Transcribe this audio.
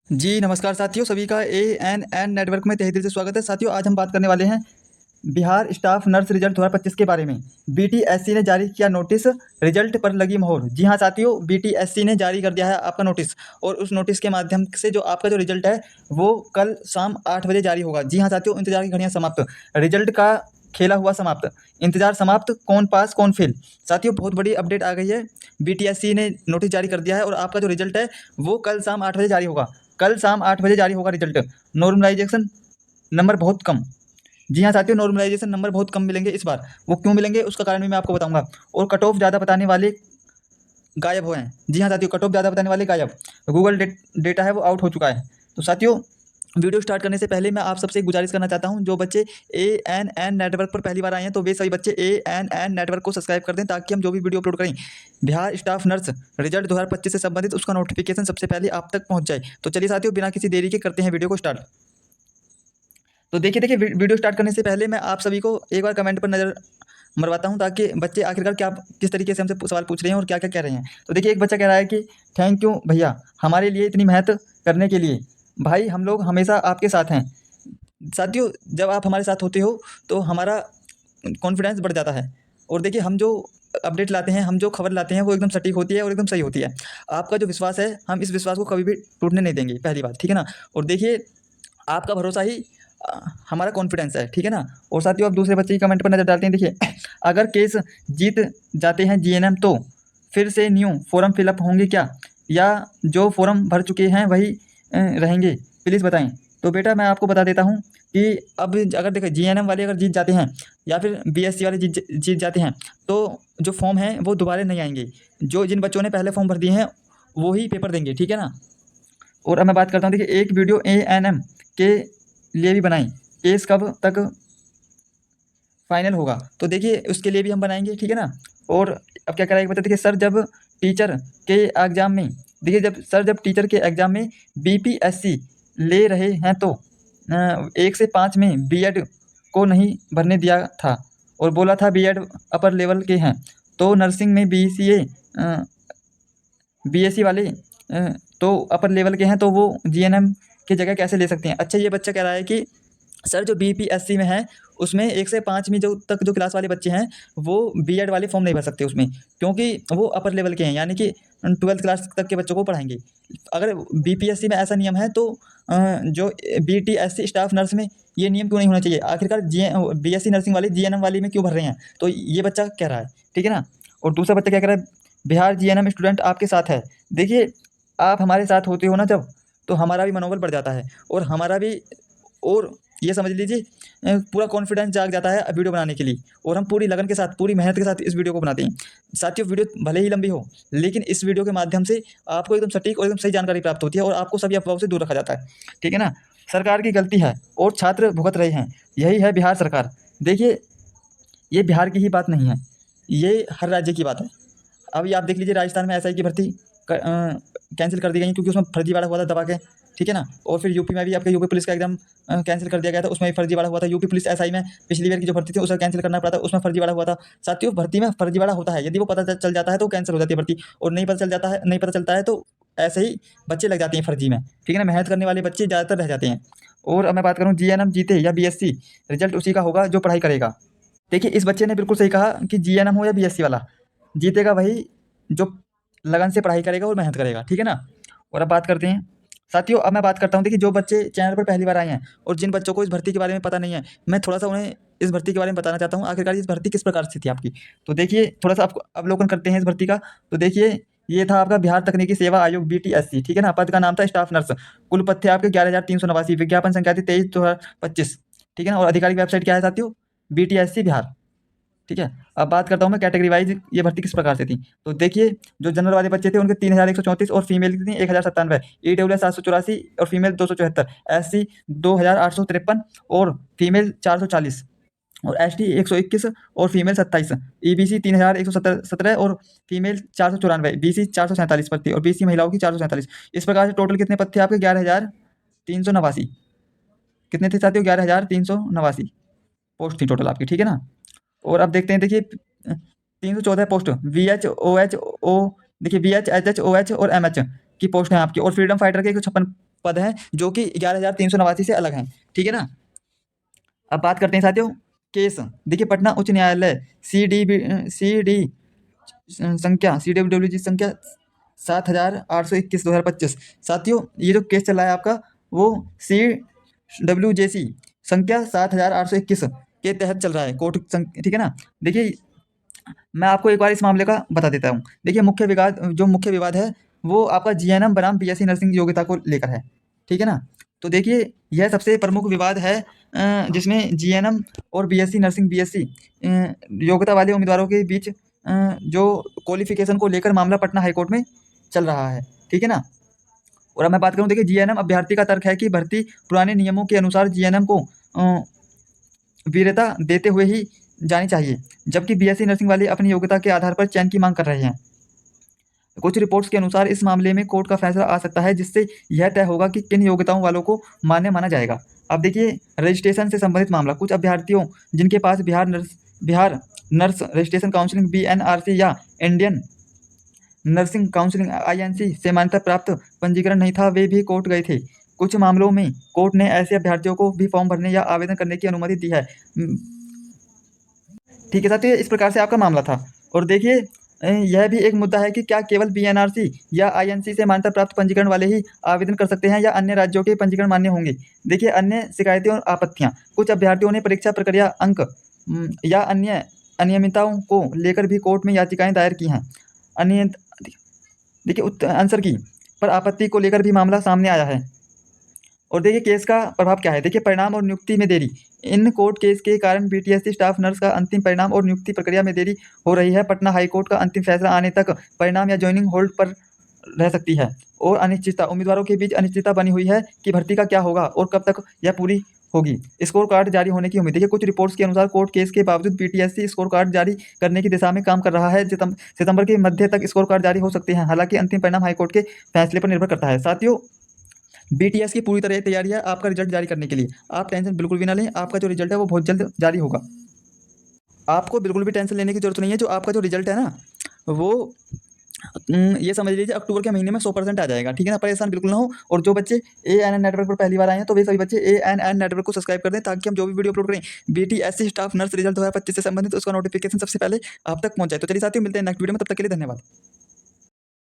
जी नमस्कार साथियों, सभी का एएनएन नेटवर्क में तहे दिल से स्वागत है। साथियों, आज हम बात करने वाले हैं बिहार स्टाफ नर्स रिजल्ट 2025 के बारे में। बीटीएससी ने जारी किया नोटिस, रिजल्ट पर लगी मोहर। जी हाँ साथियों, बीटीएससी ने जारी कर दिया है आपका नोटिस, और उस नोटिस के माध्यम से जो आपका जो रिजल्ट है वो कल शाम 8 बजे जारी होगा। जी हाँ साथियों, इंतजार की घड़ियाँ समाप्त, रिजल्ट का खेला हुआ समाप्त, इंतजार समाप्त, कौन पास कौन फेल। साथियों, बहुत बड़ी अपडेट आ गई है। बीटीएससी ने नोटिस जारी कर दिया है और आपका जो रिजल्ट है वो कल शाम 8 बजे जारी होगा। कल शाम 8 बजे जारी होगा रिजल्ट। नॉर्मलाइजेशन नंबर बहुत कम। जी हाँ साथियों, नॉर्मलाइजेशन नंबर बहुत कम मिलेंगे इस बार। वो क्यों मिलेंगे उसका कारण भी मैं आपको बताऊंगा। और कट ऑफ ज़्यादा बताने वाले गायब हुए हैं। जी हाँ साथियों, कट ऑफ ज़्यादा बताने वाले गायब। गूगल डेटा है वो आउट हो चुका है। तो साथियों, वीडियो स्टार्ट करने से पहले मैं आप सबसे एक गुजारिश करना चाहता हूं, जो बच्चे एएनएन नेटवर्क पर पहली बार आए हैं तो वे सभी बच्चे एएनएन नेटवर्क को सब्सक्राइब कर दें, ताकि हम जो भी वीडियो अपलोड करें बिहार स्टाफ नर्स रिजल्ट 2025 से संबंधित उसका नोटिफिकेशन सबसे पहले आप तक पहुंच जाए। तो चलिए साथियों, बिना किसी देरी के करते हैं वीडियो को स्टार्ट। तो देखिए वीडियो स्टार्ट करने से पहले मैं आप सभी को एक बार कमेंट पर नज़र मरवाता हूँ, ताकि बच्चे आखिरकार क्या किस तरीके से हमसे सवाल पूछ रहे हैं और क्या क्या कह रहे हैं। तो देखिए, एक बच्चा कह रहा है कि थैंक यू भैया हमारे लिए इतनी मेहनत करने के लिए। भाई, हम लोग हमेशा आपके साथ हैं। साथियों, जब आप हमारे साथ होते हो तो हमारा कॉन्फिडेंस बढ़ जाता है। और देखिए, हम जो अपडेट लाते हैं, हम जो खबर लाते हैं वो एकदम सटीक होती है और एकदम सही होती है। आपका जो विश्वास है, हम इस विश्वास को कभी भी टूटने नहीं देंगे, पहली बात, ठीक है ना। और देखिए, आपका भरोसा ही हमारा कॉन्फिडेंस है, ठीक है ना। और साथियों, अब दूसरे बच्चे की कमेंट पर नज़र डालते हैं। देखिए, अगर केस जीत जाते हैं जीएनएम तो फिर से न्यू फॉर्म फिलअप होंगे क्या, या जो फॉर्म भर चुके हैं वही रहेंगे, प्लीज़ बताएं। तो बेटा, मैं आपको बता देता हूँ कि अब अगर देखिए, जीएनएम वाले अगर जीत जाते हैं या फिर बीएससी वाले जीत जाते हैं, तो जो फॉर्म हैं वो दोबारा नहीं आएंगे। जो जिन बच्चों ने पहले फॉर्म भर दिए हैं वो ही पेपर देंगे, ठीक है ना। और अब मैं बात करता हूँ, देखिए, एक वीडियो एएनएम के लिए भी बनाई, केस कब तक फाइनल होगा। तो देखिए, उसके लिए भी हम बनाएंगे, ठीक है ना। और अब क्या कराएंगे बता, देखिए, सर जब टीचर के एग्ज़ाम में, देखिए, जब टीचर के एग्ज़ाम में बीपीएससी ले रहे हैं तो 1 से 5 में बीएड को नहीं भरने दिया था और बोला था बीएड अपर लेवल के हैं, तो नर्सिंग में बीसीए बीएससी वाले तो अपर लेवल के हैं, तो वो जीएनएम की जगह कैसे ले सकते हैं। अच्छा, ये बच्चा कह रहा है कि सर जो बीपीएससी में है उसमें 1 से 5 में जो क्लास वाले बच्चे हैं वो बीएड वाले फॉर्म नहीं भर सकते उसमें, क्योंकि वो अपर लेवल के हैं, यानी कि 12th क्लास तक के बच्चों को पढ़ाएंगे। अगर बीपीएससी में ऐसा नियम है तो जो बीटीएससी स्टाफ नर्स में ये नियम क्यों नहीं होना चाहिए। आखिरकार जी बीएससी नर्सिंग वाले जीएनएम वाली में क्यों भर रहे हैं। तो ये बच्चा कह रहा है, ठीक है ना। और दूसरा बच्चा क्या कह रहा है, बिहार जीएनएम स्टूडेंट आपके साथ है। देखिए, आप हमारे साथ होते हो ना जब, तो हमारा भी मनोबल बढ़ जाता है, और हमारा भी, और ये समझ लीजिए, पूरा कॉन्फिडेंस जाग जाता है वीडियो बनाने के लिए, और हम पूरी लगन के साथ, पूरी मेहनत के साथ इस वीडियो को बनाते हैं। साथियों, वीडियो भले ही लंबी हो, लेकिन इस वीडियो के माध्यम से आपको एकदम सटीक और एकदम सही जानकारी प्राप्त होती है, और आपको सभी अफवाहों से दूर रखा जाता है, ठीक है ना। सरकार की गलती है और छात्र भुगत रहे हैं, यही है बिहार सरकार। देखिए, ये बिहार की ही बात नहीं है, ये हर राज्य की बात है। अभी आप देख लीजिए, राजस्थान में एसआई की भर्ती कैंसिल कर दी गई, क्योंकि उसमें फर्जीवाड़ा हुआ था दबा के, ठीक है ना। और फिर यूपी में भी आपके यूपी पुलिस का एग्जाम कैंसिल कर दिया गया था, उसमें भी फर्जीवाड़ा हुआ था। यूपी पुलिस एसआई में पिछली बार की जो भर्ती थी उसे कैंसिल करना पड़ा था, उसमें फर्जीवाड़ा हुआ था। साथियों, भर्ती में फर्जीवाड़ा होता है, यदि वो पता चल जाता है तो कैंसिल हो जाती है भर्ती, और नहीं पता चलता है तो ऐसे ही बच्चे लग जाते हैं फर्जी में, ठीक है ना। मेहनत करने वाले बच्चे ज़्यादातर रह जाते हैं। और अब मैं बात करूँ, जीएनएम जीते या बीएससी, रिजल्ट उसी का होगा जो पढ़ाई करेगा। देखिए, इस बच्चे ने बिल्कुल सही कहा कि जीएनएम हो या बीएससी वाला, जीतेगा वही जो लगन से पढ़ाई करेगा और मेहनत करेगा, ठीक है ना। और अब बात करते हैं साथियों, अब मैं बात करता हूँ, देखिए, जो बच्चे चैनल पर पहली बार आए हैं और जिन बच्चों को इस भर्ती के बारे में पता नहीं है, मैं थोड़ा सा उन्हें इस भर्ती के बारे में बताना चाहता हूँ, आखिरकार इस भर्ती किस प्रकार से थी आपकी। तो देखिए, थोड़ा सा आपको अवलोकन करते हैं इस भर्ती का। तो देखिए, ये था आपका बिहार तकनीकी सेवा आयोग बीटीएससी, ठीक है ना। पद का नाम था स्टाफ नर्स। कुल पद थे आपके 11,389। विज्ञापन संख्या थी 23/2025, ठीक है ना। और आधिकारिक वेबसाइट क्या है साथियों, बीटीएससी बिहार, ठीक है। अब बात करता हूँ मैं कैटेगरी वाइज ये भर्ती किस प्रकार से थी। तो देखिए, जो जनरल वाले बच्चे थे उनके 3,134 और फीमेल की थी 1,097, ईडब्ल्यूएस 784 और फीमेल 274, एससी 2,853 और फीमेल 440, और एसटी 121 और फीमेल 27, ईबीसी 3,117 और फीमेल 494, बीसी 447 पद थी और बीसी महिलाओं की 447। इस प्रकार से टोटल कितने पद थे आपके, 11,389। कितने थे साथियों, 11,389 पोस्ट थी टोटल आपकी, ठीक है ना। और अब देखते हैं, देखिए, 314 post V H O H O, देखिए V H H H O H और एम एच की पोस्ट हैं आपकी, और फ्रीडम फाइटर के 156 पद हैं जो कि 11,389 से अलग हैं। ठीक है ना। अब बात करते हैं साथियों केस। देखिए पटना उच्च न्यायालय सी डी संख्या CWWG संख्या 7,821/2025। साथियों ये जो केस चल रहा है आपका वो CWJC संख्या 7,821 के तहत चल रहा है ठीक है ना। देखिए मैं आपको एक बार इस मामले का बता देता हूँ। देखिए मुख्य विवाद है वो आपका GNM बनाम BSc नर्सिंग योग्यता को लेकर है। ठीक है ना। तो देखिए यह सबसे प्रमुख विवाद है जिसमें GNM और BSc नर्सिंग BSc योग्यता वाले उम्मीदवारों के बीच जो क्वालिफिकेशन को लेकर मामला पटना हाईकोर्ट में चल रहा है। ठीक है ना। और अब मैं बात करूँ, देखिए GNM अभ्यर्थी का तर्क है कि भर्ती पुराने नियमों के अनुसार GNM को वीरता देते हुए ही जानी चाहिए, जबकि BSc नर्सिंग वाले अपनी योग्यता के आधार पर चयन की मांग कर रहे हैं। कुछ रिपोर्ट्स के अनुसार इस मामले में कोर्ट का फैसला आ सकता है जिससे यह तय होगा कि किन योग्यताओं वालों को मान्य माना जाएगा। अब देखिए रजिस्ट्रेशन से संबंधित मामला, कुछ अभ्यर्थियों जिनके पास Bihar nurse registration counselling BNRC या इंडियन नर्सिंग काउंसिलिंग INC से मान्यता प्राप्त पंजीकरण नहीं था, वे भी कोर्ट गए थे। कुछ मामलों में कोर्ट ने ऐसे अभ्यर्थियों को भी फॉर्म भरने या आवेदन करने की अनुमति दी है। ठीक है साथियों, इस प्रकार से आपका मामला था। और देखिए यह भी एक मुद्दा है कि क्या केवल BNRC या INC से मान्यता प्राप्त पंजीकरण वाले ही आवेदन कर सकते हैं या अन्य राज्यों के पंजीकरण मान्य होंगे। देखिए अन्य शिकायतें और आपत्तियां, कुछ अभ्यर्थियों ने परीक्षा प्रक्रिया अंक या अन्य अनियमितताओं को लेकर भी कोर्ट में याचिकाएं दायर की हैं। अनियमित देखिए आंसर की पर आपत्ति को लेकर भी मामला सामने आया है। और देखिए केस का प्रभाव क्या है। देखिए परिणाम और नियुक्ति में देरी, इन कोर्ट केस के कारण BTSC स्टाफ नर्स का अंतिम परिणाम और नियुक्ति प्रक्रिया में देरी हो रही है। पटना हाईकोर्ट का अंतिम फैसला आने तक परिणाम या ज्वाइनिंग होल्ड पर रह सकती है। और अनिश्चितता, उम्मीदवारों के बीच अनिश्चितता बनी हुई है कि भर्ती का क्या होगा और कब तक यह पूरी होगी। स्कोर कार्ड जारी होने की उम्मीद। देखिए कुछ रिपोर्ट्स के अनुसार कोर्ट केस के बावजूद BTSC स्कोर कार्ड जारी करने की दिशा में काम कर रहा है। सितंबर के मध्य तक स्कोर कार्ड जारी हो सकते हैं, हालांकि अंतिम परिणाम हाईकोर्ट के फैसले पर निर्भर करता है। साथियों BTS की पूरी तरह तैयारी है आपका रिजल्ट जारी करने के लिए। आप टेंशन बिल्कुल भी ना लें, आपका जो रिजल्ट है वो बहुत जल्द जारी होगा। आपको बिल्कुल भी टेंशन लेने की जरूरत नहीं है। जो आपका जो रिजल्ट है ना वो ये समझ लीजिए अक्टूबर के महीने में 100% आ जाएगा। ठीक है ना, परेशान बिल्कुल ना हो। और जो बच्चे ANN नेटवर्क पर पहली बार आए हैं तो वे सभी बच्चे ANN नेटवर्क को सब्सक्राइब कर दें ताकि हम जो भी वीडियो अपलोड करें BTSC स्टाफ नर्स रिजल्ट 2025 से संबंधित उसका नोटिफिकेशन सबसे पहले आप तक पहुंच जाए। तो चलिए साथियों मिलते हैं नेक्स्ट वीडियो में, तब तक के लिए धन्यवाद।